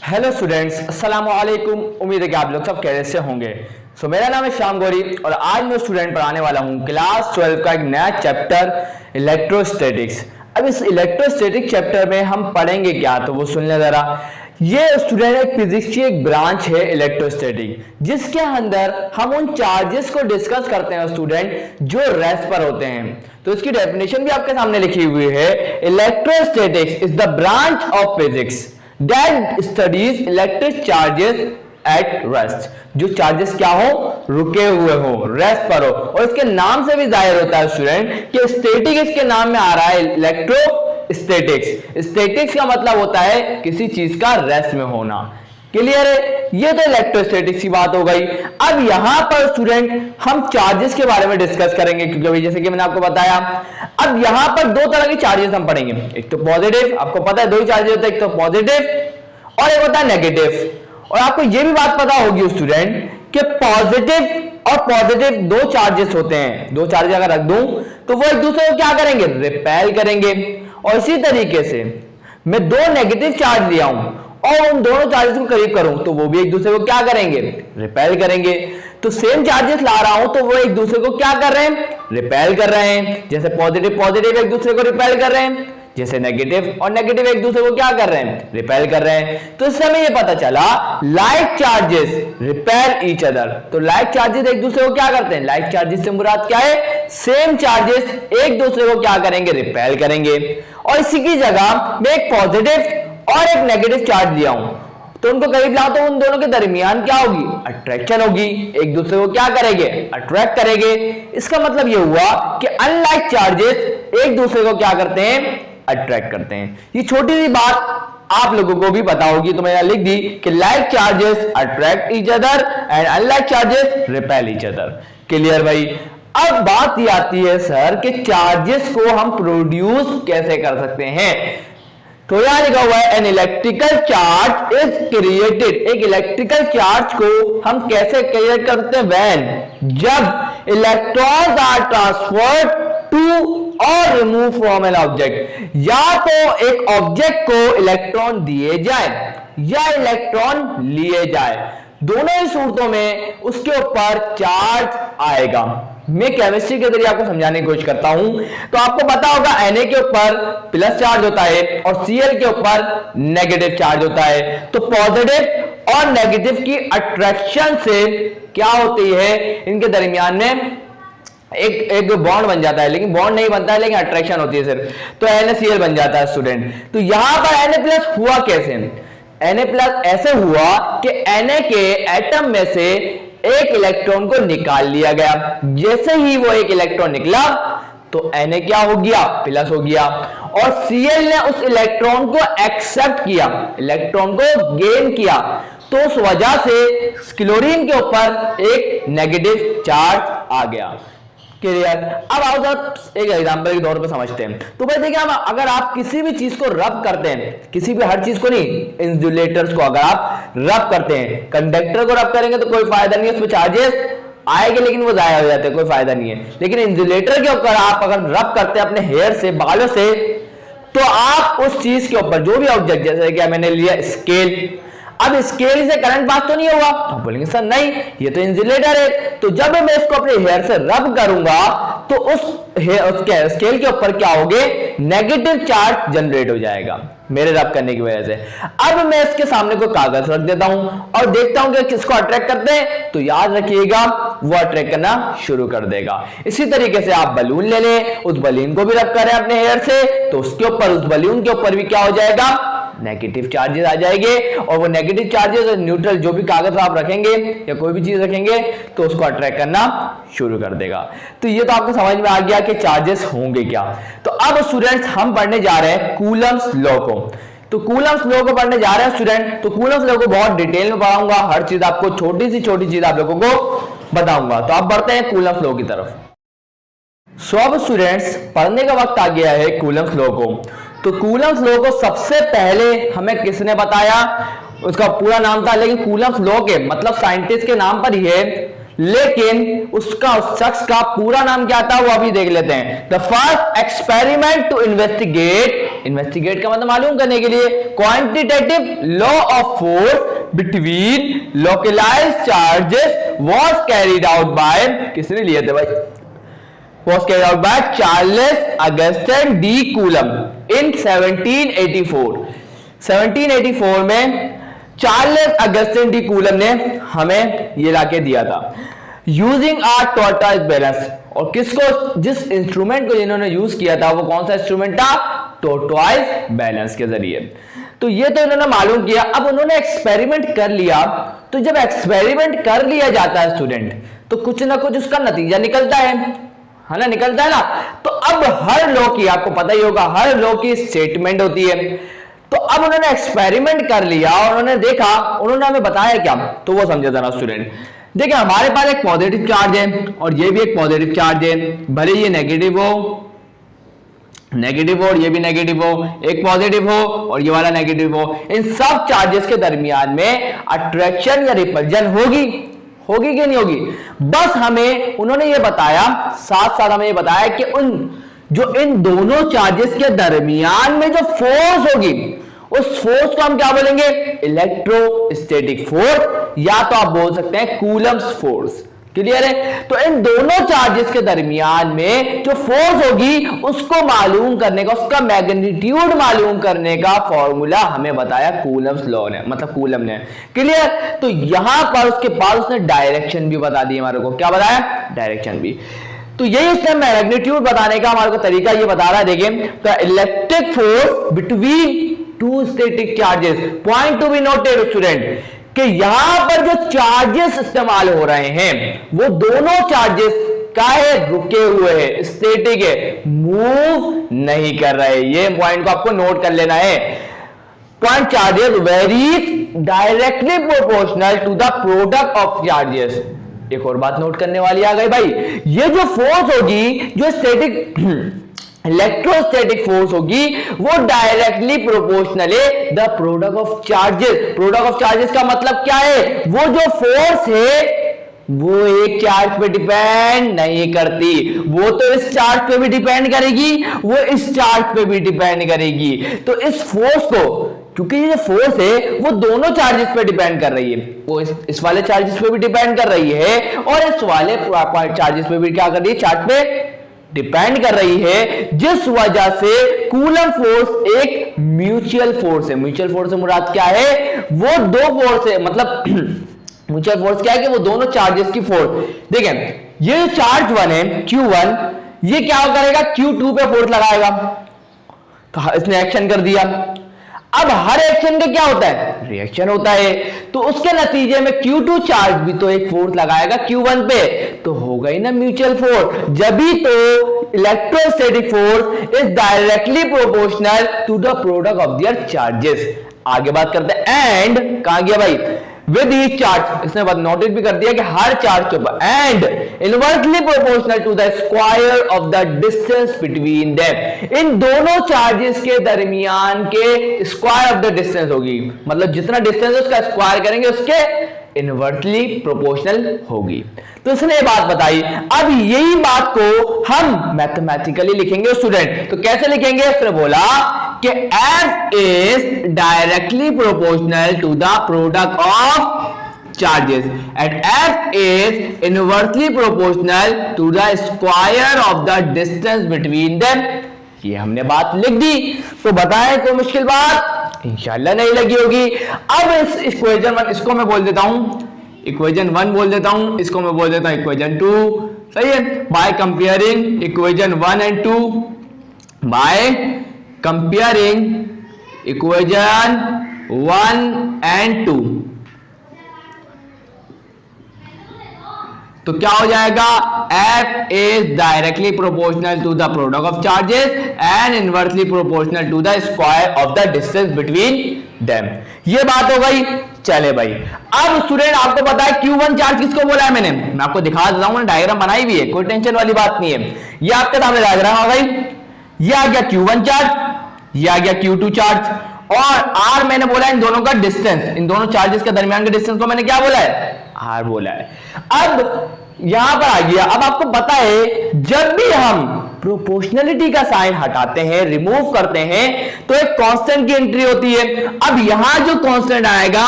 Hello students, अस्सलाम वालेकुम। उम्मीद है कि आप लोग सब खैरियत से होंगे। मेरा नाम है श्याम गौरी और आज मैं स्टूडेंट पढ़ाने वाला हूँ क्लास 12 का एक नया चैप्टर इलेक्ट्रोस्टैटिक्स। अब इस इलेक्ट्रोस्टैटिक चैप्टर में हम पढ़ेंगे क्या, तो वो सुन ले जरा। ये स्टूडेंट एक फिजिक्स की एक ब्रांच है इलेक्ट्रोस्टैटिक, जिसके अंदर हम उन चार्जेस को डिस्कस करते हैं स्टूडेंट जो रेस्ट पर होते हैं। तो इसकी डेफिनेशन भी आपके सामने लिखी हुई है। Electrostatics is the branch of physics that studies electric charges at rest। जो चार्जेस क्या हो, रुके हुए हो, रेस्ट पर हो। और इसके नाम से भी जाहिर होता है स्टूडेंट कि स्टैटिक इसके नाम में आ रहा है इलेक्ट्रोस्टैटिक्स। स्टैटिक्स का मतलब होता है किसी चीज का रेस्ट में होना। क्लियर है? ये तो इलेक्ट्रोस्टैटिक्स की बात हो गई। अब यहां पर स्टूडेंट हम चार्जेस के बारे में डिस्कस करेंगे, क्योंकि अभी जैसे कि मैंने आपको बताया, अब यहां पर दो तरह के चार्जेस हम पढ़ेंगे। एक तो पॉजिटिव, आपको पता है दो ही चार्जेस होते हैं, एक तो पॉजिटिव और एक होता है नेगेटिव। और आपको यह भी बात पता होगी स्टूडेंट कि पॉजिटिव और पॉजिटिव दो चार्जेस होते हैं। दो चार्जेस अगर रख दूं तो वो एक दूसरे को क्या करेंगे, रिपेल करेंगे। और इसी तरीके से मैं दो नेगेटिव चार्ज लिया हूं और उन दोनों चार्जेस को करीब करूं तो वो भी एक दूसरे को क्या करेंगे, रिपेल करेंगे। तो सेम चार्जेस ला रहा हूं तो वो एक दूसरे को क्या कर रहे हैं, रिपेल कर रहे हैं। जैसे पॉजिटिव पॉजिटिव एक दूसरे को रिपेल कर रहे हैं, जैसे नेगेटिव और नेगेटिव एक दूसरे को क्या कर रहे हैं, रिपेल कर रहे हैं। तो इससे हमें ये पता चला like charges repel each other. तो लाइक चार्जेस एक दूसरे को क्या करते हैं, लाइक चार्जेस से मुराद क्या है, सेम चार्जेस एक दूसरे को क्या करेंगे, रिपेल करेंगे। और इसी की जगह मैं एक पॉजिटिव और एक नेगेटिव चार्ज लिया हूं तो उनको करीब लाओ तो उन दोनों के दरमियान क्या होगी, अट्रैक्शन होगी। एक दूसरे को क्या करेंगे, अट्रैक्ट करेंगे। इसका मतलब यह हुआ कि अनलाइक चार्जेस एक दूसरे को क्या करते हैं, अट्रैक्ट करते हैं। ये छोटी सी बात आप लोगों को भी पता होगी, तो मैंने लिख दी कि like charges attract each other and unlike charges repel each other. Clear भाई? अब बात ये आती है सर कि चार्जेस को हम प्रोड्यूस कैसे कर सकते हैं। तो यहां लिखा हुआ है an electrical charge is created. एक इलेक्ट्रिकल चार्ज को हम कैसे क्रिएट करते हैं, व्हेन जब इलेक्ट्रॉन्स आर ट्रांसफर्ड टू और रिमूव फ्रॉम एन ऑब्जेक्ट। या तो एक ऑब्जेक्ट को इलेक्ट्रॉन दिए जाए या इलेक्ट्रॉन लिए जाए, दोनों ही सूरतों में उसके ऊपर चार्ज आएगा। मैं केमिस्ट्री के जरिए आपको समझाने की कोशिश करता हूं। तो आपको पता होगा Na के ऊपर प्लस चार्ज होता है और Cl के ऊपर नेगेटिव चार्ज होता है। तो पॉजिटिव और नेगेटिव की अट्रैक्शन से क्या होती है, इनके दरमियान में एक बॉन्ड बन जाता है, लेकिन बॉन्ड नहीं बनता है, लेकिन अट्रैक्शन होती है सिर्फ। तो NaCl बन जाता है स्टूडेंट। तो यहां पर Na+ हुआ कैसे, Na+ ऐसे हुआ कि Na के एटम में से एक इलेक्ट्रॉन को निकाल लिया गया। जैसे ही वो एक इलेक्ट्रॉन निकला तो Na क्या हो गया, प्लस हो गया। और Cl ने उस इलेक्ट्रॉन को एक्सेप्ट किया, इलेक्ट्रॉन को गेन किया। तो उस वजह से क्लोरीन के ऊपर एक नेगेटिव चार्ज आ गया। क्लियर? अब आओ जरा एक एग्जांपल के तौर पे समझते हैं। तो भाई देखिए, अगर आप किसी भी चीज को रब करते हैं, किसी भी, हर चीज को नहीं, इंसुलेटर्स को अगर आप रब करते हैं, कंडक्टर को रब करेंगे तो कोई फायदा नहीं है, उसमें चार्जेस आएंगे लेकिन वो जाया हो जाते हैं, कोई फायदा नहीं है। लेकिन इंसुलेटर के ऊपर आप अगर रब करते हैं अपने हेयर से, बालों से, तो आप उस चीज के ऊपर जो भी ऑब्जेक्ट, जैसे कि मैंने लिया स्केल, अब स्केल से करंट पास तो नहीं होगा, तो बोलेंगे सर नहीं, ये तो इंसुलेटर है। तो जब मैं इसको अपने हेयर से रब करूंगा तो उस स्केल के ऊपर क्या होगे, नेगेटिव चार्ज जनरेट हो जाएगा मेरे रब करने की वजह से। अब मैं इसके सामने कोई कागज रख देता हूं और देखता हूं कि किसको अट्रैक्ट करते हैं, तो याद रखिएगा वो अट्रैक्ट करना शुरू कर देगा। इसी तरीके से आप बलून ले लें, उस बलून को भी रब करें अपने हेयर से, तो उसके ऊपर, उस बलून के ऊपर भी क्या हो जाएगा, नेगेटिव चार्जेस आ जाएंगे। और वो नेगेटिव चार्जेस न्यूट्रल जो भी कागज आप रखेंगे या कोई भी चीज रखेंगे तो उसको अट्रैक्ट करना शुरू कर देगा। तो ये तो आपको समझ में आ गया कि चार्जेस होंगे क्या। तो अब स्टूडेंट्स हम पढ़ने जा रहे हैं कूलम्स लॉ को। तो कूलम्स लॉ को पढ़ने जा रहे हैं स्टूडेंट। तो कूलम्स लॉ को बहुत डिटेल में पढ़ाऊंगा, हर चीज आपको, छोटी सी छोटी चीज आप लोगों को बताऊंगा। तो आप बढ़ते हैं कूलम्स लॉ की तरफ। सो अब स्टूडेंट्स पढ़ने का वक्त आ गया है कूलम्स लॉ को। तो कूलम्स लॉ को सबसे पहले हमें किसने बताया, उसका पूरा नाम था, लेकिन कूलम्स लॉ के मतलब साइंटिस्ट के नाम पर ही है, लेकिन उसका उस शख्स का पूरा नाम क्या था वो अभी देख लेते हैं। The first experiment to investigate का मतलब मालूम करने के लिए quantitative law of force between localised charges was carried out by, किसने लिए थे भाई, was carried out by Charles Augustin de Coulomb in 1784। 1784 में चार्ल्स अगस्टिन डी कूलम ने हमें ये लाके दिया था। यूजिंग आ टॉर्टोइज बैलेंस, और किसको, जिस इंस्ट्रूमेंट को इन्होंने यूज किया था वो कौन सा इंस्ट्रूमेंट था, टॉर्टोइज बैलेंस के जरिए। तो ये तो इन्होंने मालूम किया। अब उन्होंने एक्सपेरिमेंट कर लिया, तो जब एक्सपेरिमेंट कर लिया जाता है स्टूडेंट, तो कुछ ना कुछ उसका नतीजा निकलता है ना, निकलता है ना। तो अब हर लॉ की, आपको पता ही होगा, हर लॉ की स्टेटमेंट होती है। तो अब उन्होंने एक्सपेरिमेंट कर लिया और उन्होंने देखा, उन्होंने हमें बताया क्या, तो वो समझे जरा स्टूडेंट। देखिए हमारे पास एक पॉजिटिव चार्ज है और ये भी एक पॉजिटिव चार्ज है, भले ये नेगेटिव हो और ये भी नेगेटिव हो, एक पॉजिटिव हो और ये वाला नेगेटिव हो, इन सब चार्जेस के दरमियान में अट्रैक्शन या रिपल्जन होगी कि नहीं होगी। बस हमें उन्होंने ये बताया, साथ साथ हमें ये बताया कि इन दोनों चार्जेस के दरमियान में जो फोर्स होगी, उस फोर्स को हम क्या बोलेंगे, इलेक्ट्रोस्टैटिक फोर्स, या तो आप बोल सकते हैं कूलम्स फोर्स। क्लियर है। तो इन दोनों चार्जेस के दरमियान में जो फोर्स होगी उसको मालूम करने का, उसका मैग्नीट्यूड मालूम करने का फॉर्मूला हमें बताया कूलम्स लॉ ने, मतलब कूलम ने। क्लियर। तो यहां पर उसके बाद उसने डायरेक्शन भी बता दी हमारे को, क्या बताया, डायरेक्शन भी। तो यही उसने मैग्नीट्यूड बताने का हमारे को तरीका ये बता रहा है। देखिए, the electric force between to static charges, point to be noted student, कि यहां पर जो चार्जेस इस्तेमाल हो रहे हैं वो दोनों चार्जेस क्या है, रुके हुए हैं, स्टैटिक है, मूव नहीं कर रहे। ये पॉइंट को आपको नोट कर लेना है। Point charges varies directly proportional to the product of charges. एक और बात नोट करने वाली आ गई भाई, ये जो फोर्स होगी, जो स्टैटिक इलेक्ट्रोस्टैटिक फोर्स होगी, वो डायरेक्टली प्रोपोर्शनल है the product of charges. Product of charges का मतलब क्या है, वो जो फोर्स है वो एक चार्ज पे डिपेंड नहीं करती, वो तो इस चार्ज पे भी डिपेंड करेगी, वो इस चार्ज पे भी डिपेंड करेगी। तो इस फोर्स को, क्योंकि ये फोर्स है वो दोनों चार्जेस पे डिपेंड कर रही है, वो इस वाले चार्जेस पे भी डिपेंड कर रही है और इस वाले चार्जेस पे भी क्या कर रही है, चार्ज पे डिपेंड कर रही है, जिस वजह से कूलम फोर्स एक म्यूचुअल फोर्स है। म्यूचुअल फोर्स से मुराद क्या है, वो दो फोर्स है, मतलब म्यूचुअल फोर्स क्या है कि वो दोनों चार्जेस की फोर्स। देखें, ये जो चार्ज 1 है Q1, ये क्या करेगा, Q2 पे फोर्स लगाएगा, तो इसने एक्शन कर दिया। अब हर एक्शन का क्या होता है, रिएक्शन होता है, तो उसके नतीजे में Q2 चार्ज भी तो एक फोर्स लगाएगा Q1 पे, तो हो गई ना म्यूचुअल फोर्स। जब भी तो electrostatic force is directly proportional to the product of their charges. आगे बात करते हैं, एंड कहां गया भाई, विद ईच चार्ज, इसने बात नोटिस भी कर दिया कि हर चार्ज के ऊपर, and inversely proportional to the square of the distance between them. इन दोनों चार्जेस के दरमियान के स्क्वायर ऑफ द डिस्टेंस होगी, मतलब जितना डिस्टेंस है उसका स्क्वायर करेंगे उसके इनवर्सली प्रोपोर्शनल होगी। तो इसने ये बात बताई। अब यही बात को हम मैथमेटिकली लिखेंगे स्टूडेंट, तो कैसे लिखेंगे, उसने बोला कि F is directly proportional to the product of charges and F is inversely proportional to the square of the distance between them। ये हमने बात लिख दी। तो बताएं कोई मुश्किल बात इंशाल्लाह नहीं लगी होगी। अब इस इक्वेशन 1 इसको मैं बोल देता हूं इक्वेशन 1 बोल देता हूं, इसको मैं बोल देता हूं इक्वेशन 2। सही है। By comparing equation 1 and 2, by comparing equation 1 and 2, तो क्या हो जाएगा, F is directly proportional to the product of charges and inversely proportional to the square of the distance between them। ये बात हो गई। चले भाई, अब स्टूडेंट आपको पता है Q1 चार्ज किसको बोला है, मैं आपको दिखा देता हूं, डायग्राम बनाई भी है, कोई टेंशन वाली बात नहीं है। ये आपके सामने डायग्राम आ गई, ये आ गया Q1 चार्ज, ये आ गया Q2 चार्ज, और आर मैंने बोला इन दोनों का डिस्टेंस, इन दोनों चार्जेस के दरमियान के डिस्टेंस को मैंने क्या बोला है, आर बोला है। अब यहां पर आ गया, अब आपको पता है जब भी हम प्रोपोर्शनलिटी का साइन हटाते हैं, रिमूव करते हैं, तो एक कांस्टेंट की एंट्री होती है। अब यहां जो कांस्टेंट आएगा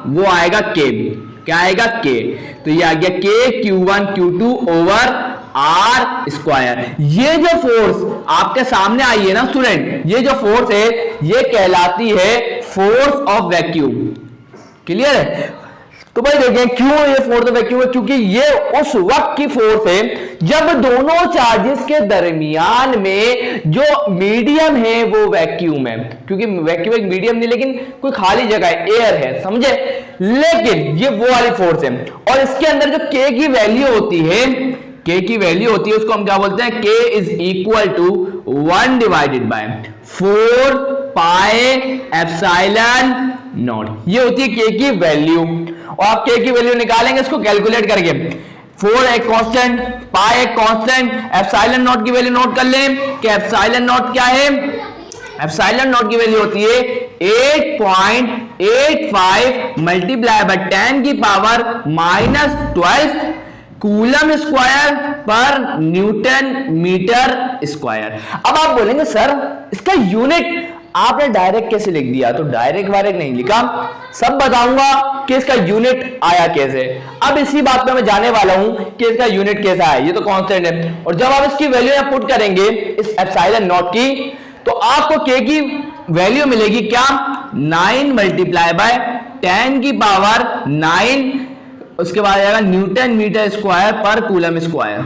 वो आएगा के, क्या आएगा के, तो ये आ गया के Q1 Q2 over are square. ये जो फोर्स आपके सामने आई है ना स्टूडेंट, ये जो फोर्स है ये कहलाती है फोर्स ऑफ वैक्यूम। क्लियर है? तो भाई देखें क्यों ये फोर्स ऑफ वैक्यूम है, क्योंकि ये उस वक्त की फोर्स है जब दोनों चार्जेस के दरमियान में जो मीडियम है वो वैक्यूम है, क्योंकि वैक्यूम एक मीडियम नहीं लेकिन कोई खाली जगह है, एयर है, समझे। लेकिन ये वो वाली फोर्स है और इसके अंदर जो के की वैल्यू होती है, के की वैल्यू होती है उसको हम क्या बोलते हैं, k is equal to 1 divided by 4 pi epsilon naught. ये होती है के की वैल्यू और आप के की वैल्यू निकालेंगे इसको कैलकुलेट करके। 4 एक कांस्टेंट, पाई एक कांस्टेंट, एप्सिलॉन नॉट की वैल्यू नोट कर लें कि एप्सिलॉन नॉट क्या है, एप्सिलॉन नॉट की वैल्यू होती है 8.85 मल्टीप्लाई बाय 10 की पावर -12 कूलम स्क्वायर पर न्यूटन मीटर स्क्वायर। अब आप बोलेंगे सर इसका यूनिट आपने डायरेक्ट कैसे लिख दिया, तो डायरेक्ट वायरेक्ट नहीं लिखा, सब बताऊंगा कि इसका यूनिट आया कैसे। अब इसी बात पे मैं जाने वाला हूं कि इसका यूनिट कैसा है। ये तो कांस्टेंट है और जब आप इसकी वैल्यू यहां पुट करेंगे इस एप्सिलॉन नॉट की, तो आपको के की वैल्यू मिलेगी क्या, 9 मल्टीप्लाई बाय 10 की पावर 9, उसके बाद आएगा न्यूटन मीटर स्क्वायर पर कूलम स्क्वायर।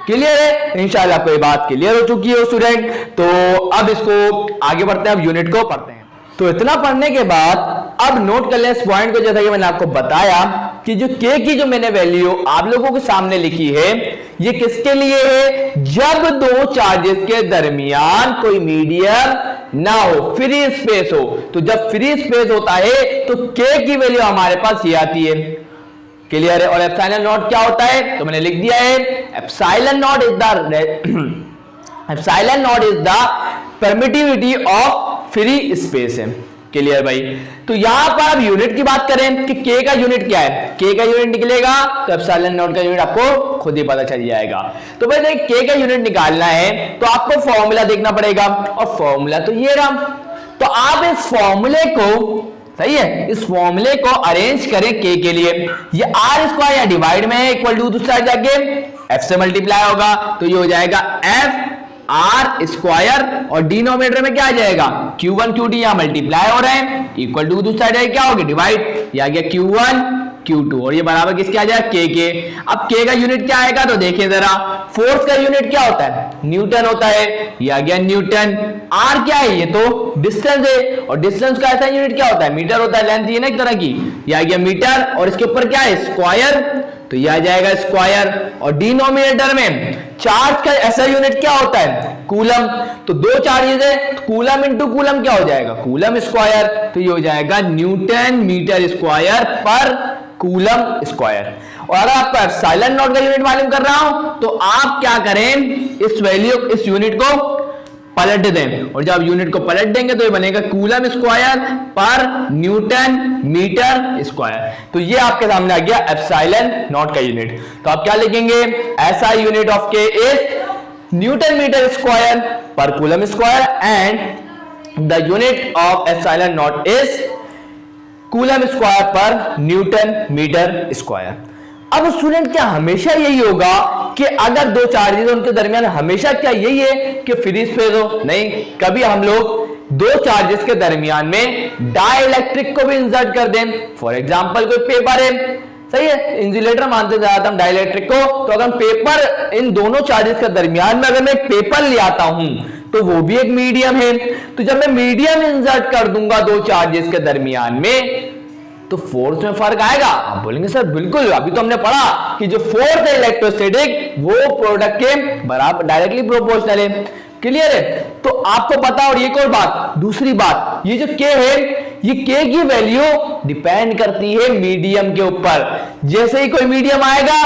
क्लियर है? इंशाल्लाह कोई बात क्लियर हो चुकी है स्टूडेंट। तो अब इसको आगे बढ़ते हैं, अब यूनिट को पढ़ते हैं। तो इतना पढ़ने के बाद अब नोट कर लें इस पॉइंट को, जैसा कि मैंने आपको बताया कि जो के की जो मैंने वैल्यू आप लोगों के सामने लिखी है ये किसके लिए है, जब दो चार्जेस के दरमियान कोई मीडियम ना हो, फ्री स्पेस हो। तो जब फ्री स्पेस होता है तो के की वैल्यू हमारे पास ये आती है। क्लियर है? और एप्सिलॉन नॉट क्या होता है, तो मैंने लिख दिया है epsilon not is the permittivity of free space है। क्लियर भाई? तो यहां पर अब यूनिट की बात करें कि के का यूनिट क्या है, के का यूनिट निकलेगा तो एप्सिलॉन नॉट का यूनिट आपको खुद ही पता चल जाएगा। तो भाई के का यूनिट निकालना है तो आपको फॉर्मूला देखना पड़ेगा और फॉर्मूला तो ये रहा। तो आप इस फॉर्मूले को, सही है, इस फॉर्मूले को अरेंज करें के लिए। ये आर स्क्वायर या डिवाइड में है, इक्वल टू दूसरी साइड जाके एफ से मल्टीप्लाई होगा तो ये हो जाएगा एफ आर स्क्वायर और डिनोमिनेटर में क्या आ जाएगा, Q1 Q2 यहां मल्टीप्लाई हो रहे हैं, इक्वल टू दूसरी साइड क्या होगी, डिवाइड, ये आ गया Q1 Q2 और ये बराबर किसके आ जाएगा, के। अब के का यूनिट क्या आएगा, तो देखिए जरा, फोर्स का यूनिट क्या होता है, न्यूटन होता है, ये आ गया न्यूटन। आर क्या है, ये तो डिस्टेंस है और डिस्टेंस का ऐसा यूनिट क्या होता है, मीटर होता है, लेंथ ये ना एक तरह की, ये आ गया मीटर और इसके ऊपर क्या है, स्क्वायर, तो ये आ जाएगा स्क्वायर। और डिनोमिनेटर में चार्ज का ऐसा यूनिट क्या होता है, कूलम, तो दो चार्जेस है, कूलम इंटू कूलम क्या हो जाएगा, कूलम स्क्वायर, तो ये हो जाएगा न्यूटन मीटर स्क्वायर पर कूलम स्क्वायर। और अगर आपको एप्सिलॉन नॉट का यूनिट मालूम कर रहा हूं तो आप क्या करें, इस वैल्यू, इस यूनिट को पलट दें और जब यूनिट को पलट देंगे तो ये बनेगा कूलम स्क्वायर पर न्यूटन मीटर स्क्वायर। तो ये आपके सामने आ गया एप्सिलॉन नॉट का यूनिट। तो आप क्या लिखेंगे, ऐसा यूनिट ऑफ के इज न्यूटन मीटर स्क्वायर पर coulomb square and the unit of epsilon not is coulomb square पर न्यूटन मीटर स्क्वायर। अब स्टूडेंट क्या हमेशा यही होगा कि अगर दो चार्जेस उनके दरमियान हमेशा क्या यही है कि फ्री स्पेस हो, नहीं, कभी हम लोग दो चार्जेस के दरमियान में डाइलेक्ट्रिक को भी इंसर्ट कर दें। फॉर एग्जांपल कोई पेपर है, सही है, इंसुलेटर मानते जाता हम डाइलेक्ट्रिक को, तो अगर पेपर इन दोनों चार्जेस के दरमियान में अगर मैं एक पेपर ले आता हूं तो वो भी एक मीडियम है। तो जब मैं मीडियम इंसर्ट कर दूंगा दो चार्जेस के दरमियान में तो फोर्स में फर्क आएगा। आप बोलेंगे सर बिल्कुल, अभी तो हमने पढ़ा कि जो फोर्स है इलेक्ट्रोस्टैटिक वो प्रोडक्ट के बराबर डायरेक्टली प्रोपोर्शनल है। क्लियर है? तो आपको पता। और एक और बात, दूसरी बात, ये जो के है, ये के की वैल्यू डिपेंड करती है मीडियम के ऊपर। जैसे ही कोई मीडियम आएगा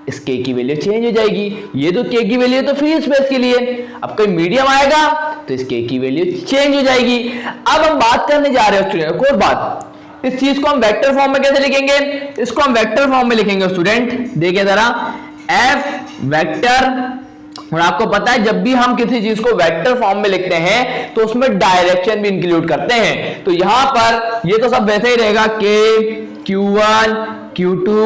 इस k की वैल्यू चेंज हो जाएगी। ये तो k की वैल्यू तो फ्री स्पेस के लिए, अब कोई मीडियम आएगा तो इस k की वैल्यू चेंज हो जाएगी। अब हम बात करने जा रहे हैं स्टूडेंट एक और बात, इस चीज को हम वेक्टर फॉर्म में कैसे लिखेंगे? इसको हम वेक्टर फॉर्म में लिखेंगे स्टूडेंट, देखिए जरा, f वेक्टर। और आपको पता है जब भी हम किसी चीज को वेक्टर फॉर्म में लिखते हैं तो उसमें डायरेक्शन भी इंक्लूड करते हैं। तो यहां पर ये तो सब वैसे ही रहेगा, k q1 q2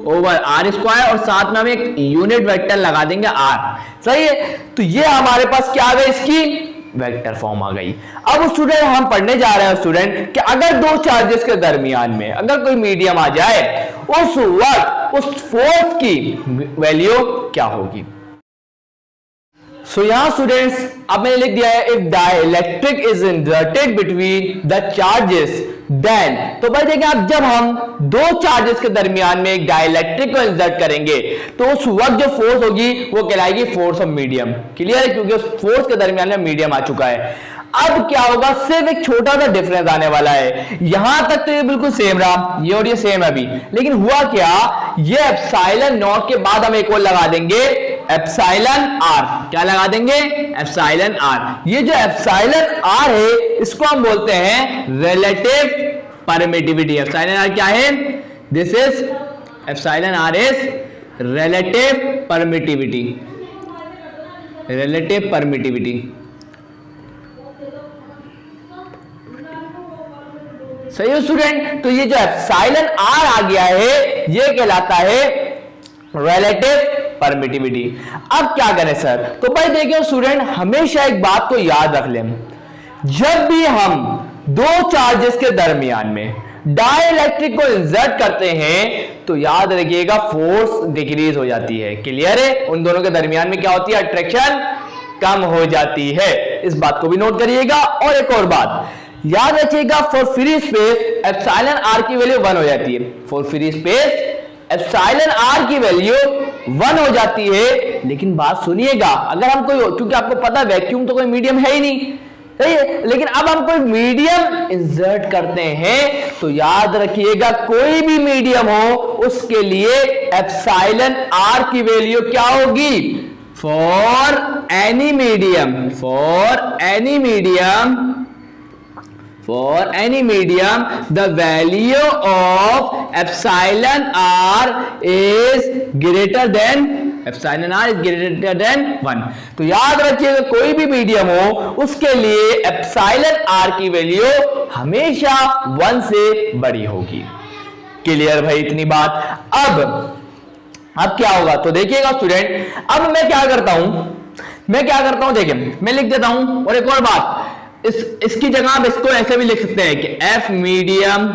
over r square और साथ में हम एक यूनिट वेक्टर लगा देंगे r। सही है, तो ये हमारे पास क्या आ गई, इसकी वेक्टर फॉर्म आ गई। अब स्टूडेंट हम पढ़ने जा रहे हैं स्टूडेंट कि अगर दो चार्जेस के दरमियान में अगर कोई मीडियम आ जाए उस वक्त उस फोर्स की वैल्यू क्या होगी। सो यहां स्टूडेंट्स अब मैंने लिख दिया है, if dielectric is inserted between the charges then, तो भाई देखिए आप जब हम दो चार्जेस के दरमियान में एक डाइलेक्ट्रिक को इंसर्ट करेंगे तो उस वक्त जो फोर्स होगी वो कहलाएगी फोर्स ऑफ मीडियम। क्लियर है, क्योंकि उस फोर्स के दरमियान में मीडियम आ चुका है। अब क्या होगा, सिर्फ एक छोटा सा डिफरेंस आने वाला है। यहां तक तो ये बिल्कुल सेम रहा, ये और ये सेम है अभी, लेकिन हुआ क्या, ये एप्सिलॉन नॉट के बाद हम एक और लगा देंगे एप्सिलॉन आर। क्या लगा देंगे, एप्सिलॉन आर। ये जो एप्सिलॉन आर है इसको हम बोलते हैं रिलेटिव परमिटिविटी। एप्सिलॉन आर क्या है, this is epsilon r is relative permittivity, relative permittivity. सही है स्टूडेंट, तो ये जो एप्सिलॉन आर आ गया है ये कहलाता है रिलेटिव परमिटिविटी। अब क्या करें सर, तो भाई देखिए स्टूडेंट हमेशा एक बात को याद रख लें, जब भी हम दो चार्जेस के दरमियान में डाइलेक्ट्रिक को इंसर्ट करते हैं तो याद रखिएगा फोर्स डिक्रीज हो जाती है। क्लियर है, उन दोनों के दरमियान में क्या होती है, अट्रैक्शन कम हो जाती है। इस बात को भी नोट करिएगा। और एक और बात याद रखिएगा, for free space epsilon r की वैल्यू 1 हो जाती है। For free space epsilon r की वैल्यू 1 हो जाती है। लेकिन बात सुनिएगा, अगर हम कोई, क्योंकि आपको पता वैक्यूम तो कोई मीडियम है ही नहीं, सही है, लेकिन अब हम कोई मीडियम इंसर्ट करते हैं तो याद रखिएगा कोई भी मीडियम हो उसके लिए एप्सिलॉन आर की वैल्यू क्या होगी, for any medium, for any medium, for any medium the value of epsilon r is greater than, epsilon r is greater than 1। तो याद रखिएगा कोई भी मीडियम हो उसके लिए एप्सिलॉन r की वैल्यू हमेशा 1 से बड़ी होगी। क्लियर भाई इतनी बात। अब क्या होगा, तो देखिएगा स्टूडेंट, अब मैं क्या करता हूं देखिए मैं लिख देता हूं। और एक और बात, इसकी जगह आप इसको ऐसे भी लिख सकते हैं कि F medium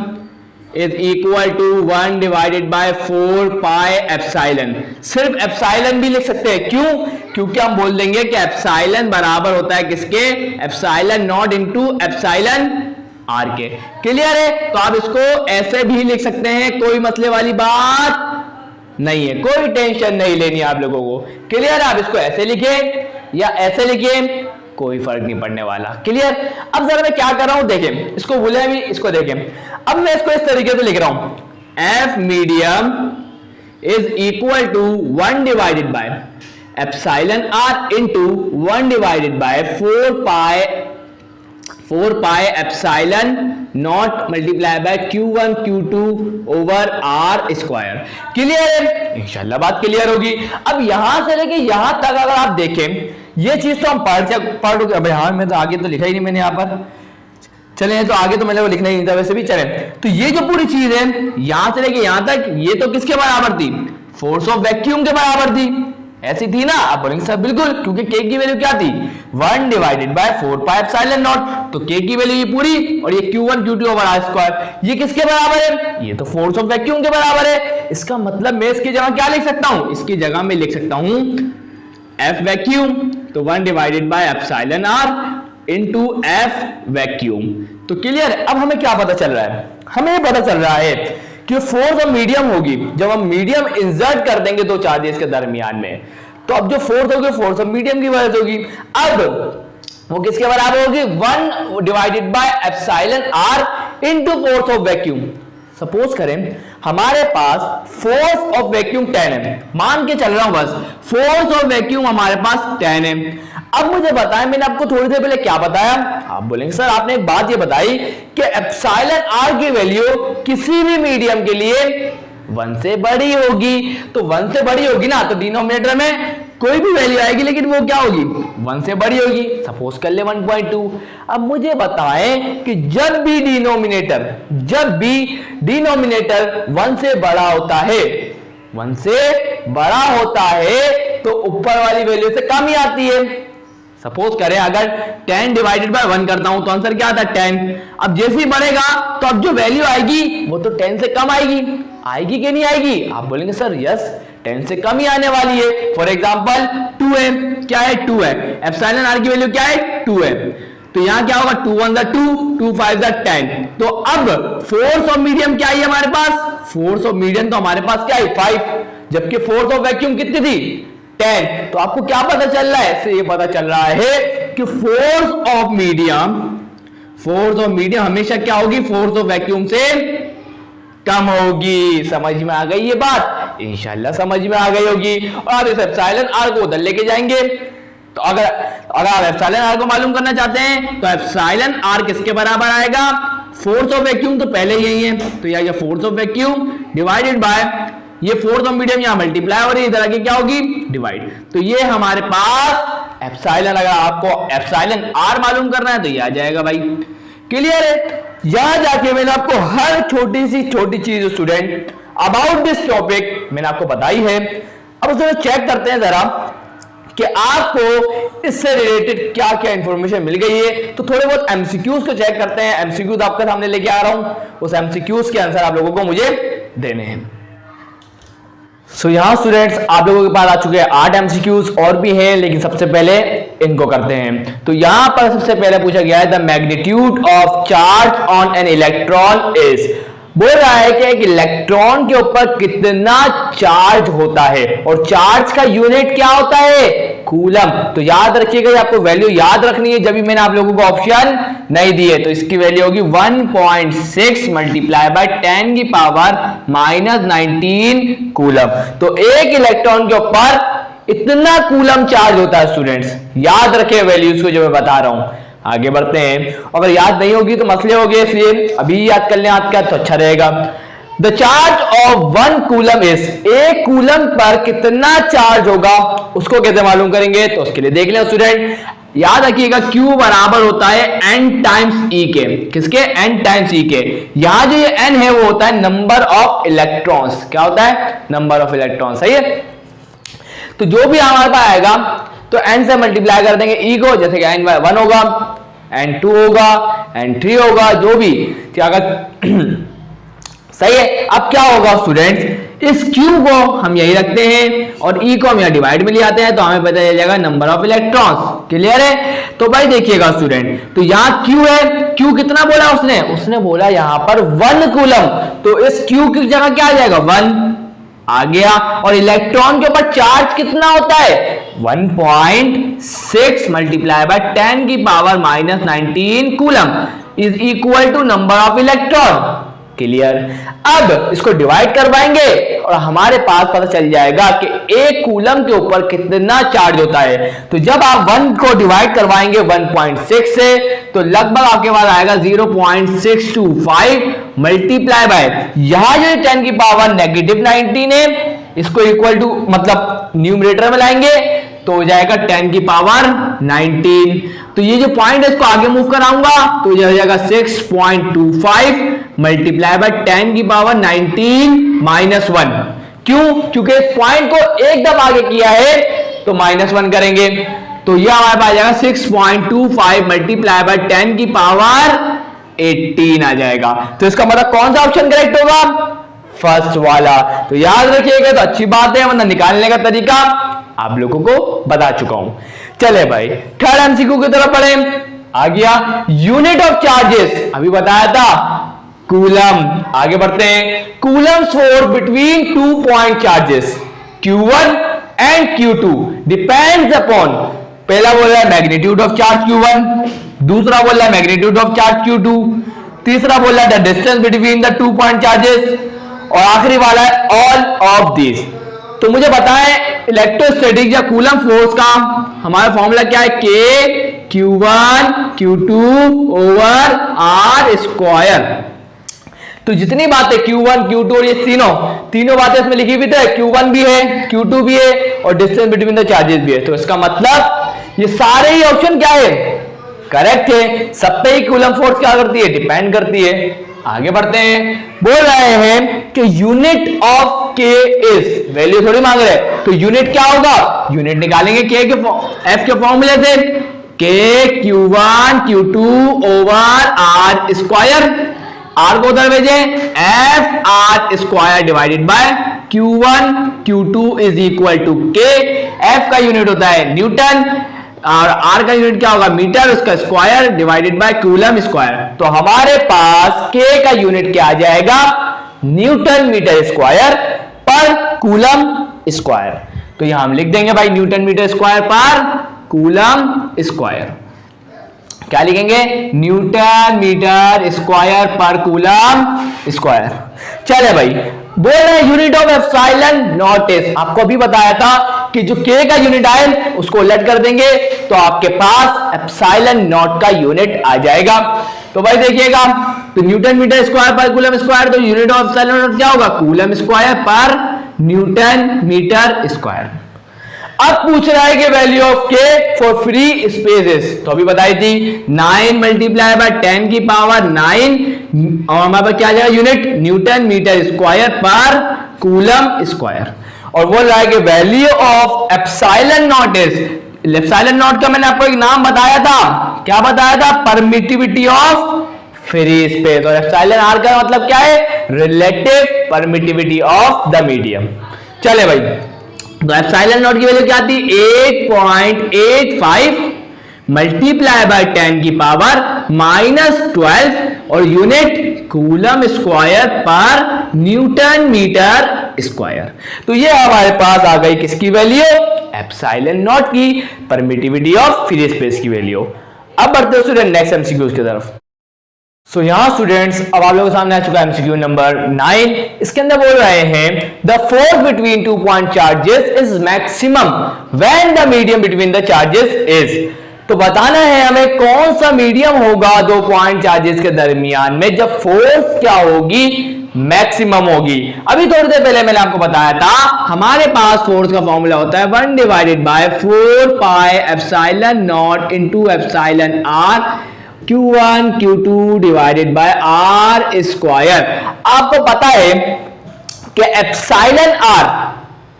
is equal to 1 divided by 4 pi epsilon. सिर्फ एप्सिलॉन भी लिख सकते हैं, क्यों, क्योंकि हम बोल देंगे कि एप्सिलॉन बराबर होता है किसके, epsilon naught into epsilon r के। क्लियर है, तो आप इसको ऐसे भी लिख सकते हैं, कोई मसले वाली बात नहीं है, कोई टेंशन नहीं लेनी आप लोगों को। क्लियर है, आप इसको ऐसे लिखें या ऐसे लिखिए, कोई फर्क नहीं पड़ने वाला। क्लियर। अब जरा मैं क्या कर रहा हूं देखें, इसको भूले भी, इसको देखें। अब मैं इसको इस तरीके से लिख रहा हूं, F medium is equal to 1 divided by epsilon r into 1 divided by 4 pi epsilon naught multiply by Q1 Q2 over R square. Clear है, इंशाल्लाह बात क्लियर होगी। अब यहां से लेके यहां तक अगर आप देखें, ये चीज तो हम पढ़ अब हाँ मैं तो आगे तो लिखा ही नहीं मैंने यहाँ पर, चले तो आगे तो मैंने वो लिखना ही नहीं था, वैसे भी चले। तो ये जो पूरी चीज है यहां से लेके यहां तक, ये तो किसके बराबर थी, फोर्स ऑफ वैक्यूम के बराबर थी, ऐसी थी ना। आप बोलेंगे सर बिल्कुल, क्योंकि k की वैल्यू क्या थी, 1 divided by 4 pi epsilon not, तो k की वैल्यू ये पूरी और ये Q1 Q2 over R square, ये किसके बराबर है, ये तो फोर्स ऑफ वैक्यूम के बराबर है। इसका मतलब मैं इसकी जगह क्या लिख सकता हूं, इसकी जगह मैं लिख सकता हूं F वैक्यूम, तो 1 divided by epsilon R into F vacuum. तो क्लियर। अब हमें क्या पता चल रहा है, हमें पता चल रहा है कि फोर्स ऑफ मीडियम होगी जब हम मीडियम इंसर्ट कर देंगे दो चार्जेस के दरमियान में, तो अब जो फोर्स होगी फोर्स ऑफ मीडियम की वजह से होगी। अब वो किसके बराबर होगी, 1 divided by epsilon R into force of vacuum. Suppose करें हमारे पास फोर्स ऑफ वैक्यूम 10 है, मान के चल रहा हूं बस, फोर्स ऑफ वैक्यूम हमारे पास 10 है। अब मुझे बताएं, मैंने आपको थोड़ी देर पहले क्या बताया, आप बोलेंगे सर आपने एक बात ये बताई कि एप्सिलॉन आर की वैल्यू किसी भी मीडियम के लिए 1 से बड़ी होगी, तो 1 से बड़ी होगी ना, तो डिनोमिनेटर में कोई भी वैल्यू आएगी लेकिन वो क्या होगी, 1 से बड़ी होगी। सपोज कर ले 1.2। अब मुझे बताएं कि जब भी डिनोमिनेटर 1 से बड़ा होता है, 1 से बड़ा होता है, तो ऊपर वाली वैल्यू से कम ही आती है। सपोज करें अगर 10 डिवाइडेड बाय 1 करता हूं तो आंसर क्या आता है 10। अब जैसे ही बढ़ेगा तो अब जो वैल्यू आएगी वो तो 10 से कम आएगी कि नहीं आएगी? आप बोलेंगे सर यस 10 से कम ही आने वाली है। फॉर एग्जांपल 2 है, क्या है 2 है, एप्सिलॉन आर की वैल्यू क्या है 2 है, तो यहां क्या होगा 2 1 2 2 5 10। तो अब फोर्स ऑफ मीडियम क्या है हमारे पास, फोर्स ऑफ मीडियम तो हमारे पास क्या है 5, जबकि फोर्स ऑफ वैक्यूम कितनी थी 10। तो आपको क्या पता चल रहा है, इससे ये पता चल रहा है कि फोर्स ऑफ मीडियम हमेशा क्या होगी, फोर्स ऑफ वैक्यूम से कम होगी। समझ में आ गई ये बात? इंशाल्लाह समझ में आ गई होगी। और आप इस एप्सिलॉन आर को उधर लेके जाएंगे, तो अगर आप एप्सिलॉन आर को मालूम करना चाहते हैं तो एप्सिलॉन आर किसके बराबर आएगा, फोर्स ऑफ वैक्यूम तो पहले यही है, तो यह force of vacuum divided by ये फोर्स ऑफ मीडियम, यहां मल्टीप्लाई हो रही है, इधर आगे क्या होगी डिवाइड। तो ये हमारे पास एप्सिलॉन, अगर आपको एप्सिलॉन आर मालूम करना है तो ये आ जाएगा भाई। क्लियर है? यहां जाके मैंने आपको हर छोटी चीज स्टूडेंट अबाउट दिस टॉपिक मैंने आपको बताई है। अब उसमें चेक करते हैं जरा कि आपको इससे रिलेटेड क्या क्या इंफॉर्मेशन मिल गई है। तो थोड़े बहुत एमसीक्यूज को चेक करते हैं। एमसीक्यूज आपके सामने लेके आ रहा हूं, उस एमसीक्यूज के आंसर आप लोगों को मुझे देने हैं। सो यहाँ स्टूडेंट्स आप लोगों के पास आ चुके हैं 8 एमसीक्यूज, और भी हैं लेकिन सबसे पहले इनको करते हैं। तो यहां पर सबसे पहले पूछा गया है the magnitude of charge on an electron is, बोल रहा है कि एक इलेक्ट्रॉन के ऊपर कितना चार्ज होता है, और चार्ज का यूनिट क्या होता है कूलम। तो याद रखिएगा, आपको वैल्यू याद रखनी है, जब भी मैंने आप लोगों को ऑप्शन नहीं दिए। तो इसकी वैल्यू होगी 1.6 मल्टीप्लाई बाय 10 की पावर -19 कूलम। तो एक इलेक्ट्रॉन के ऊपर इतना कूलम चार्ज होता है स्टूडेंट्स, याद रखें वैल्यूज को जो मैं बता रहा हूं। आगे बढ़ते हैं, अगर याद नहीं होगी तो मसले हो गए, इसलिए अभी याद कर लें आज का तो अच्छा रहेगा। The charge of 1 coulomb is, एक कूलम पर कितना चार्ज होगा उसको कैसे मालूम करेंगे, तो उसके लिए देख लें स्टूडेंट। याद रखिएगा Q बराबर होता है n टाइम्स E के, किसके n टाइम्स E के। यहां जो ये n है वो होता है नंबर ऑफ इलेक्ट्रॉन्स, क्या होता है नंबर ऑफ इलेक्ट्रॉन्स, सही है। तो जो भी हमारे पास आएगा तो n से मल्टीप्लाई कर देंगे E को, जैसे कि n1 होगा, n2 होगा, n3 होगा, जो भी अगर सही है। अब क्या होगा स्टूडेंट्स, इस Q को हम यही रखते हैं और E को हम यहाँ डिवाइड में ले आते हैं, तो हमें पता चल जाएगा नंबर ऑफ इलेक्ट्रॉन्स। क्लियर है? तो भाई देखिएगा स्टूडेंट, तो यहाँ Q है, Q कितना बोला उसने बोला यहाँ पर 1 कूलम, तो इस Q की जगह क्या आ जाएगा 1 आ गया। और इलेक्ट्रॉन के ऊपर चार्ज कितना होता है 1.6 मल्टीप्लाई बाय 10 की power -19 coulomb is equal to number of electron. Clear? अब इसको डिवाइड करवाएंगे और हमारे पास पता चल जाएगा कि एक कूलम के ऊपर कितना चार्ज होता है। तो जब आप 1 को डिवाइड करवाएंगे 1.6 से, तो लगभग आपके पास आएगा 0.625 मल्टीप्लाई बाय, यहां जो 10 की पावर -19 है, इसको इक्वल टू मतलब न्यूमरेटर में लाएंगे तो हो जाएगा 10 की पावर 19। तो ये जो पॉइंट है इसको आगे मूव कराऊंगा तो ये हो जाएगा 6.25 मल्टीप्लाई बाय 10 की पावर 19 -1। क्यों? क्योंकि इस पॉइंट को एकदम आगे किया है तो -1 करेंगे, तो यह हमारे पास जाएगा 6.25 मल्टीप्लाई बाय 10 की पावर 18 आ जाएगा। तो इसका मतलब कौन सा ऑप्शन करेक्ट होगा? फर्स्ट वाला। तो याद रखिएगा, तो अच्छी बात है, वरना निकालने का तरीका आप लोगों को बता चुका हूं। चले भाई थर्ड एमसीक्यू की तरफ पढ़े। आ गया यूनिट ऑफ चार्जेस, अभी बताया था कूलम। आगे बढ़ते हैं, coulomb force between 2 point charges Q1 and Q2 depends upon, पहला बोल रहा है मैग्नीट्यूड ऑफ चार्ज Q1, दूसरा बोल रहा है मैग्नीट्यूड ऑफ चार्ज Q2। तीसरा बोला the distance between the 2 point charges, और आखिरी वाला है ऑल ऑफ दिस। तो मुझे बताएं इलेक्ट्रोस्टैटिक या कूलम फोर्स का हमारा फॉर्मूला क्या है, K Q1 Q2 over R square. तो जितनी बातें Q1 Q2 और ये तीनों बातें इसमें लिखी हुई थी, Q1 भी है, Q2 भी है और डिस्टेंस बिटवीन द चार्जेस भी है। तो इसका मतलब ये सारे ही ऑप्शन क्या है, करेक्ट है। सब पे ही कूलम फोर्स क्या करती है, डिपेंड करती है। आगे बढ़ते हैं, बोल रहे हैं कि यूनिट ऑफ के इज, वैल्यू थोड़ी मांग रहे हैं, तो यूनिट क्या होगा, यूनिट निकालेंगे के एफ के फॉर्मूले से, के Q1 Q2 over R square, are को उधर भेजे, F r square divided by Q1 Q2 is equal to k. F का यूनिट होता है न्यूटन और आर का यूनिट क्या होगा, मीटर, उसका square divided bye coulomb square. तो हमारे पास के का यूनिट क्या आ जाएगा, न्यूटन मीटर स्क्वायर पर कूलम स्क्वायर। तो यहां हम लिख देंगे भाई न्यूटन मीटर स्क्वायर पर कूलम स्क्वायर। क्या लिखेंगे, न्यूटन मीटर स्क्वायर पर कूलम स्क्वायर। चले भाई, बोल रहे हैं unit of epsilon not S. आपको अभी बताया था कि जो के का यूनिट आए उसको उलट कर देंगे तो आपके पास एप्सिलॉन नॉट का यूनिट आ जाएगा। तो भाई देखिएगा, तो न्यूटन मीटर स्क्वायर पर कूलम स्क्वायर, तो यूनिट ऑफ एप्सिलॉन नॉट क्या होगा, कूलम स्क्वायर पर न्यूटन मीटर स्क्वायर। अब पूछ रहा है कि वैल्यू ऑफ के फॉर फ्री स्पेसेस, तो अभी बताई थी 9 मल्टीप्लाई बाय 10 की पावर 9 और हमारे पास क्या आ जाएगा यूनिट, न्यूटन मीटर स्क्वायर पर कूलम स्क्वायर। और बोल रहा है कि value of epsilon not is, epsilon not का मैंने आपको एक नाम बताया था, क्या बताया था, परमिटिविटी ऑफ फ्री स्पेस, और एप्सिलॉन आर का मतलब क्या है, relative permittivity of the medium. चले भाई, तो एप्सिलॉन नॉट की वैल्यू क्या थी, 8.85 मल्टीप्लाई बाय 10 की पावर -12 और यूनिट कूलम स्क्वायर पर न्यूटन मीटर स्क्वायर। तो ये हमारे पास आ गई किसकी वैल्यू, एप्सिलॉन नॉट की, परमिटिविटी ऑफ फ्री स्पेस की वैल्यू। अब बढ़ते हैं स्टूडेंट नेक्स्ट एमसीक्यूज की तरफ। सो यहां स्टूडेंट्स अब आप लोगों के सामने आ चुका है एमसीक्यू नंबर 9। इसके अंदर बोल रहे हैं the force between 2 point charges is maximum when the medium between the charges is. तो बताना है हमें कौन सा मीडियम होगा 2 पॉइंट चार्जेस के दरमियान में जब फोर्स क्या होगी, मैक्सिमम होगी। अभी थोड़ी देर पहले मैंने आपको बताया था हमारे पास फोर्स का फॉर्मूला होता है 1 divided by 4 pi epsilon naught into epsilon r Q1 Q2 divided by R square. आपको पता है कि एप्सिलॉन R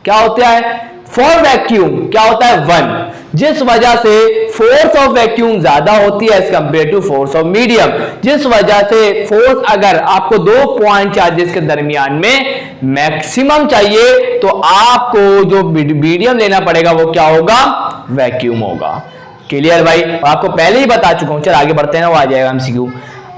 क्या होता है, फॉर वैक्यूम क्या होता है 1, जिस वजह से फोर्स ऑफ वैक्यूम ज्यादा होती है as compare to force of medium, जिस वजह से फोर्स अगर आपको 2 पॉइंट चार्जेस के दरमियान में मैक्सिमम चाहिए तो आपको जो मीडियम लेना पड़ेगा वो क्या होगा, वैक्यूम होगा। क्लियर भाई, आपको पहले ही बता चुका हूं। चल आगे बढ़ते हैं ना, वो आ जाएगा एमसीक्यू।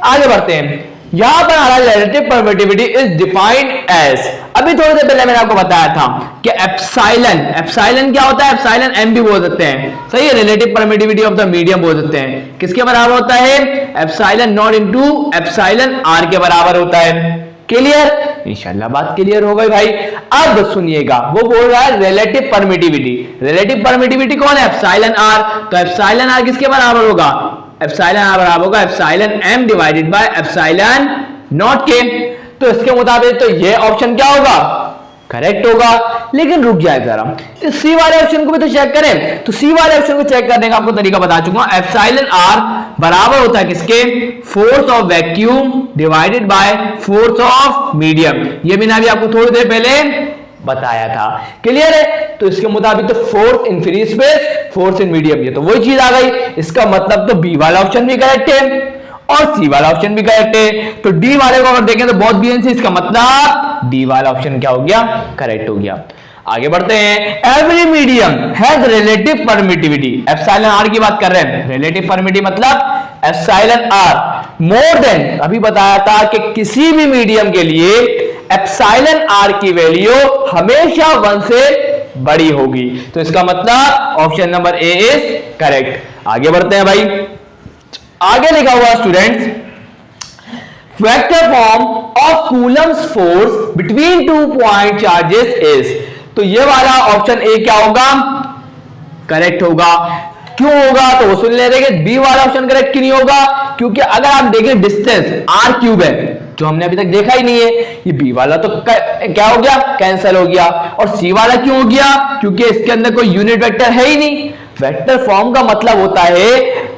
आगे बढ़ते हैं, यहां पर हमारा relative permittivity is defined as, अभी थोड़ी देर पहले मैंने आपको बताया था कि एप्सिलॉन क्या होता है, एप्सिलॉन एम भी बोल सकते हैं, सही है, relative permittivity of the medium बोल सकते हैं। किसके बराबर होता है, epsilon naught into epsilon r के बराबर होता है। क्लियर, इंशाल्लाह बात क्लियर हो गई भाई। अब सुनिएगा, वो बोल रहा है रिलेटिव परमिटिविटी। रिलेटिव परमिटिविटी कौन है, एप्सिलॉन आर। तो एप्सिलॉन आर किसके बराबर होगा, एप्सिलॉन आर बराबर होगा epsilon m divided by epsilon naught के। तो इसके मुताबिक तो ये ऑप्शन क्या होगा, करेक्ट होगा। लेकिन रुक जाए जरा, इस सी वाले ऑप्शन को भी तो चेक करें। तो सी वाले ऑप्शन को चेक करने का आपको तरीका बता चुका हूं। एप्सिलॉन आर बराबर होता है किसके, force of vacuum divided by force of medium. ये मैंने अभी आपको थोड़ी देर पहले बताया था। क्लियर है, तो इसके मुताबिक तो force in free space, force in medium, ये तो वही चीज आ गई। इसका मतलब तो बी वाला ऑप्शन भी करेक्ट है और सी वाला ऑप्शन भी करेक्ट है। तो डी वाले को अगर देखें तो बहुत बीएनसी, इसका मतलब डी वाला ऑप्शन क्या हो गया, करेक्ट हो गया। आगे बढ़ते हैं, every medium has relative permittivity. Epsilon r की बात कर रहे हैं, रिलेटिव परमिटिविटी मतलब एप्सिलॉन आर मोर देन, अभी बताया था कि किसी भी मीडियम के लिए एप्सिलॉन आर की वैल्यू हमेशा 1 से बड़ी होगी। तो इसका मतलब option number A is correct. आगे बढ़ते हैं भाई, आगे लिखा हुआ students vector form of Coulomb's force between 2 point charges is, तो ये वाला ऑप्शन ए क्या होगा, करेक्ट होगा। क्यों होगा तो वो सुन ले रहे हैं। बी वाला ऑप्शन करेक्ट क्यों नहीं होगा, क्योंकि अगर आप देखें डिस्टेंस r क्यूब है जो हमने अभी तक देखा ही नहीं है, ये बी वाला तो क्या हो गया, कैंसिल हो गया। और सी वाला क्यों हो गया, क्योंकि इसके अंदर कोई यूनिट वेक्टर है ही नहीं। वेक्टर फॉर्म का मतलब होता है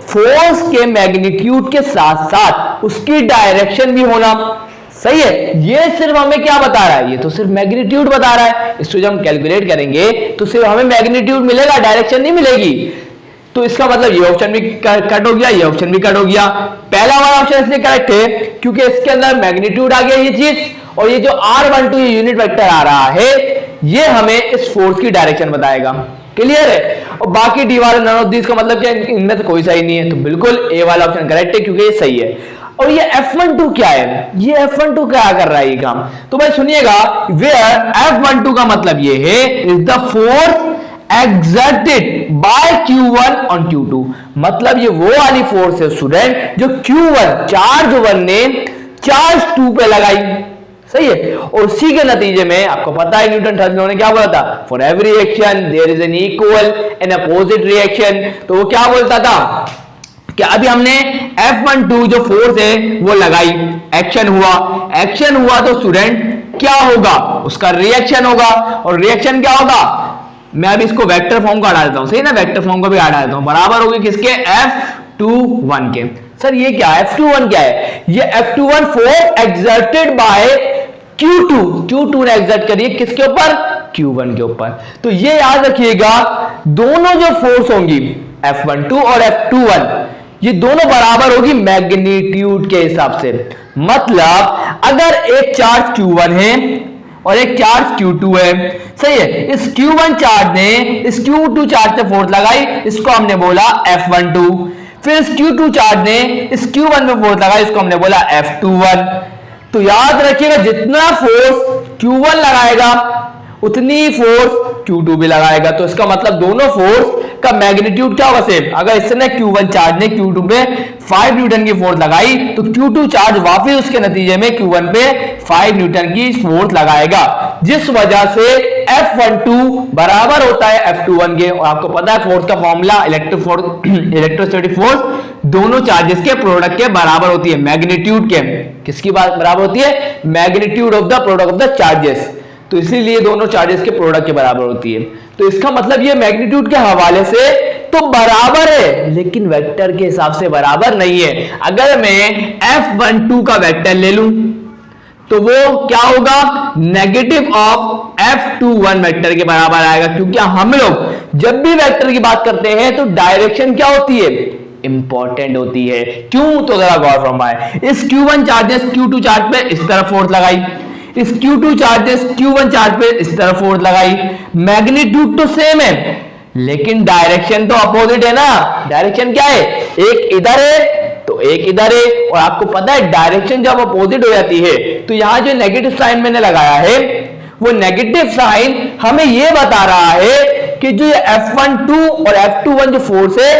फोर्स के मैग्नीट्यूड के साथ साथ उसकी डायरेक्शन भी होना। सही है, ये सिर्फ हमें क्या बता रहा है, ये तो सिर्फ मैग्नीट्यूड बता रहा है। इसको जब हम कैलकुलेट करेंगे तो सिर्फ हमें मैग्नीट्यूड मिलेगा, डायरेक्शन नहीं मिलेगी। तो इसका मतलब ये ऑप्शन भी कट हो गया, ये ऑप्शन भी कट हो गया। पहला वाला ऑप्शन इसलिए करेक्ट है क्योंकि इसके अंदर मैग्नीट्यूड आ गया ये चीज, और ये जो r12 ये यूनिट वेक्टर आ रहा है ये हमें इस फोर्स की डायरेक्शन बताएगा। क्लियर है। और बाकी डी वाला नन ऑफ दिस का मतलब क्या, इनमें तो कोई सही नहीं है, तो बिल्कुल ए वाला ऑप्शन करेक्ट है क्योंकि ये सही है। और ये F12 क्या है, ये F12 क्या कर रहा है ये काम, तो भाई सुनिएगा, वेयर F12 का मतलब ये है is the force exerted by Q1 on Q2, मतलब ये वो वाली फोर्स है स्टूडेंट जो Q1 चार्ज 1 ने चार्ज 2 पे लगाई। सही है। और उसी के नतीजे में आपको पता है न्यूटन थर्ड लॉ ने क्या बोला था, for every reaction there is an equal and opposite reaction. तो वो क्या बोलता था कि अभी हमने F12 जो फोर्स है वो लगाई, एक्शन हुआ तो स्टूडेंट क्या होगा, उसका रिएक्शन होगा। और रिएक्शन क्या होगा, मैं अभी इसको वेक्टर फॉर्म को हटा देता हूं, सही ना, वेक्टर फॉर्म को भी हटा देता हूं, बराबर होगी किसके, F21 के। सर ये क्या है, F21 क्या है, ये F21 force exerted by Q2 ने एक्सर्ट करी है किसके ऊपर, Q1 के ऊपर। तो ये याद रखिएगा दोनों जो फोर्स होंगी F12 और F21 ये दोनों बराबर होगी मैग्नीट्यूड के हिसाब से। मतलब अगर एक चार्ज Q1 है और एक चार्ज Q2 है, सही है, इस Q1 चार्ज ने इस Q2 चार्ज से फोर्स लगाई, इसको हमने बोला F12। फिर इस Q2 चार्ज ने इस Q1 में फोर्स लगाई, इसको हमने बोला F21। तो याद रखिएगा जितना फोर्स Q1 लगाएगा उतनी फोर्स Q2 भी लगाएगा। तो इसका मतलब दोनों फोर्स का मैग्नीट्यूड क्या होगा, सेम। अगर इसने Q1 चार्ज ने Q2 पे 5 न्यूटन की फोर्स लगाई तो Q2 चार्ज वापस उसके नतीजे में Q1 पे 5 न्यूटन की फोर्स लगाएगा, जिस वजह से F12 बराबर होता है F21 के। और आपको पता है फोर्स का फॉर्मूला इलेक्ट्रोस्टैटिक फोर्स दोनों चार्जेस के प्रोडक्ट के बराबर होती है, मैग्नीट्यूड के। किसकी बात बराबर होती है, magnitude of the product of the charges. तो इसीलिए दोनों चार्जेस के प्रोडक्ट के बराबर होती है। तो इसका मतलब ये मैग्नीट्यूड के हवाले से तो बराबर है, लेकिन वेक्टर के हिसाब से बराबर नहीं है। अगर मैं F12 का वेक्टर ले लूं तो वो क्या होगा, नेगेटिव ऑफ F21 वेक्टर के बराबर आएगा, क्योंकि हम लोग जब भी वेक्टर की बात करते हैं तो डायरेक्शन क्या होती है, इंपॉर्टेंट होती है। क्यों, तो जरा गौर फरमाए। इस Q1 चार्जेस Q2 चार्ज पे इस तरफ फोर्स लगाई, इस Q2 चार्जेस Q1 चार्ज पे इस तरफ फोर्स लगाई, मैग्नीट्यूड तो सेम है लेकिन डायरेक्शन तो अपोजिट है ना। डायरेक्शन क्या है, एक इधर है तो एक इधर है। और आपको पता है डायरेक्शन जब अपोजिट हो जाती है तो यहां जो नेगेटिव साइन मैंने लगाया है वो नेगेटिव साइन हमें यह बता रहा है कि जो ये F12 और F21 जो फोर्स है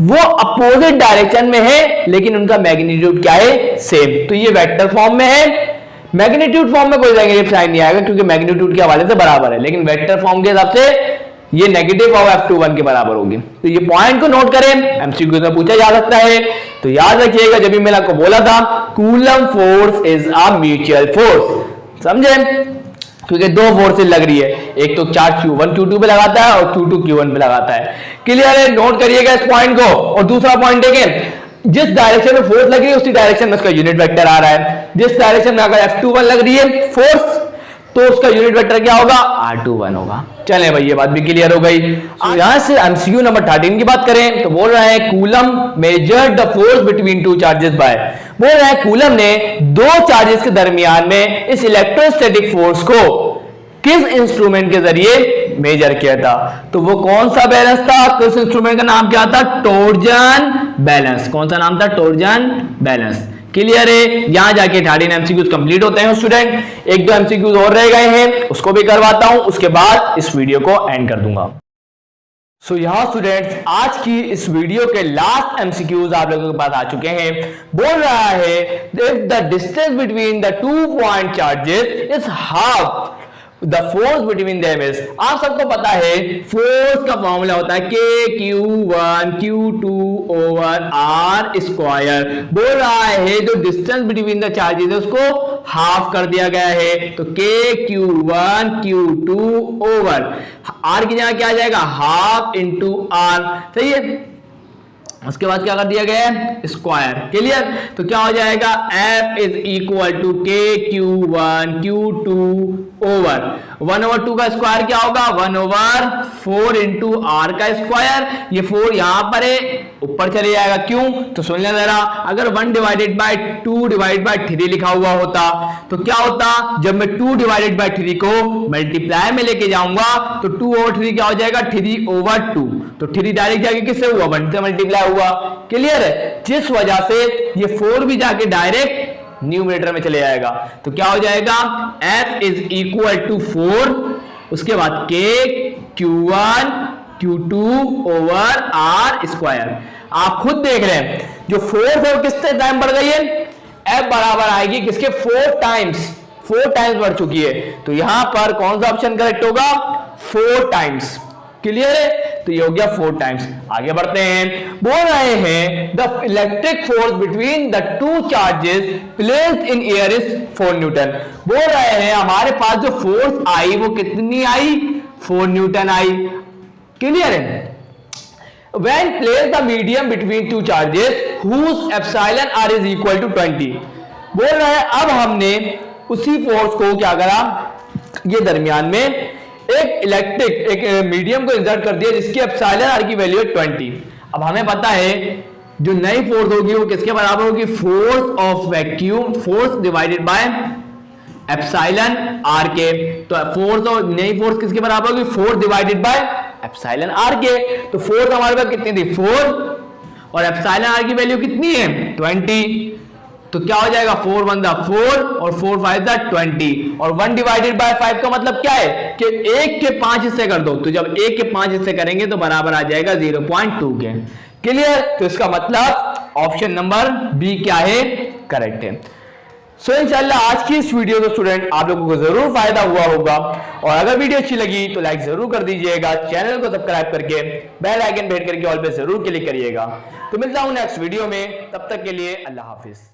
वो अपोजिट डायरेक्शन में है, लेकिन उनका मैग्नीट्यूड क्या है, सेम। तो ये वेक्टर फॉर्म में है। मैग्नीट्यूड फॉर्म में कोई नेगेटिव साइन नहीं आएगा क्योंकि मैग्नीट्यूड के हवाले से बराबर है, लेकिन वेक्टर फॉर्म के हिसाब से ये नेगेटिव ऑफ F21 के बराबर होगी। तो ये पॉइंट को नोट करें, एमसीक्यू में पूछा जा सकता है। तो याद रखिएगा जब भी मैंने आपको बोला था coulomb force is a mutual force, समझे, क्योंकि दो फोर्सेस लग रही है, एक तो चार्ज Q1 Q2 पे लगाता है और Q2 Q1 पे लगाता है। क्लियर है, नोट करिएगा इस पॉइंट को। और दूसरा पॉइंट देखें, जिस डायरेक्शन में फोर्स लग रही है उसी डायरेक्शन में उसका यूनिट वेक्टर आ रहा है। जिस डायरेक्शन में अगर F21 लग रही है फोर्स तो उसका यूनिट वेक्टर क्या होगा, R21 होगा। चलें भाई ये बात भी क्लियर हो गई। यहां से एमसीक्यू नंबर 13 की बात करें तो बोल रहा है Coulomb measured the force between two charges by, बोल रहा है कूलम ने दो चार्जेस के दरमियान में इस इलेक्ट्रोस्टैटिक फोर्स को किस इंस्ट्रूमेंट के जरिए मेजर किया था। तो वो कौन सा बैलेंस था, किस इंस्ट्रूमेंट का नाम क्या था, टॉर्जन बैलेंस। कौन सा नाम था, टॉर्जन बैलेंस। क्लियर है, यहां जाके 13 एमसीक्यूज कंप्लीट होते हैं स्टूडेंट। एक दो एमसीक्यूज और रह गए हैं उसको भी करवाता हूं, उसके बाद इस वीडियो को एंड कर दूंगा। सो यहाँ स्टूडेंट्स आज की इस वीडियो के लास्ट एमसीक्यूज आप लोगों के पास आ चुके हैं। बोल रहा है if the distance between the 2 point charges is half the force between them is. आप सबको पता है फोर्स का फॉर्मूला होता है Q1 Q2 over R square. बोल रहा है जो डिस्टेंस बिटवीन द चार्जेस है उसको हाफ कर दिया गया है, तो Q1 Q2 ओवर R की जगह क्या आ जाएगा हाफ इंटू R। सही है। उसके बाद क्या कर दिया गया है स्क्वायर। क्लियर। तो क्या हो जाएगा F is equal to Q1 Q2 over 1/2 का स्क्वायर क्या होगा 1/4 इंटू R का स्क्वायर। ये 4 यहां पर है ऊपर चले जाएगा। क्यों तो सुन लेना जरा, अगर 1 डिवाइडेड बाय 2 डिवाइडेड बाय 3 लिखा हुआ होता तो क्या होता, जब मैं 2 डिवाइडेड बाय 3 को मल्टीप्लाई में लेके जाऊंगा तो 2/3 क्या हो जाएगा 3/2। तो 3 डायरेक्ट जाके किससे हुआ 1 से मल्टीप्लाई हुआ। क्लियर है। जिस वजह से ये 4 भी जाके डायरेक्ट न्यूमरेटर में चले जाएगा। तो क्या हो जाएगा F इज इक्वल टू 4, उसके बाद Q1 Q2 over R square. आप खुद देख रहे हैं जो 4 किससे टाइम बढ़ गई है, F बराबर आएगी किसके 4 टाइम्स बढ़ चुकी है। तो यहां पर कौन सा ऑप्शन करेक्ट होगा 4 टाइम्स। क्लियर है। तो ये हो गया 4 टाइम्स। आगे बढ़ते हैं। बोल रहे हैं the electric force between the 2 charges placed in air is 4 Newton. बोल रहे हैं हमारे पास जो फोर्स आई वो कितनी आई 4 न्यूटन आई। क्लियर है। When place the medium between 2 charges whose epsilon r is equal to 20। बोल रहे हैं अब हमने उसी फोर्स को क्या करा, ये दरमियान में एक मीडियम को इंसर्ट कर दिया जिसकी एप्सिलॉन आर की वैल्यू है 20। अब हमें पता है जो नई फोर्स होगी वो किसके बराबर होगी force of vacuum, force divided by epsilon r के। तो फोर्स और नई फोर्स किसके बराबर होगी 4 डिवाइडेड बाय एप्सिलॉन आर के। तो फोर्स हमारे पास कितनी थी 4 और एप्सिलॉन आर की वैल्यू कितनी है 20। तो क्या हो जाएगा 4 1 4 और 4 5 20 और 1 डिवाइडेड बाय 5 का मतलब क्या है कि 1 के 5 हिस्से कर दो। तो जब 1 के 5 हिस्से करेंगे तो बराबर आ जाएगा 0.2 के। क्लियर। तो इसका मतलब ऑप्शन नंबर बी क्या है करेक्ट है। सो इंशाल्लाह आज की इस वीडियो को स्टूडेंट आप लोगों को जरूर फायदा हुआ होगा और अगर वीडियो अच्छी लगी तो लाइक जरूर कर दीजिएगा, चैनल को सब्सक्राइब करके बेल आइकन भेज करके ऑल पे जरूर क्लिक करिएगा। तो मिलता हूं नेक्स्ट वीडियो में, तब तक के लिए अल्लाह हाफिज।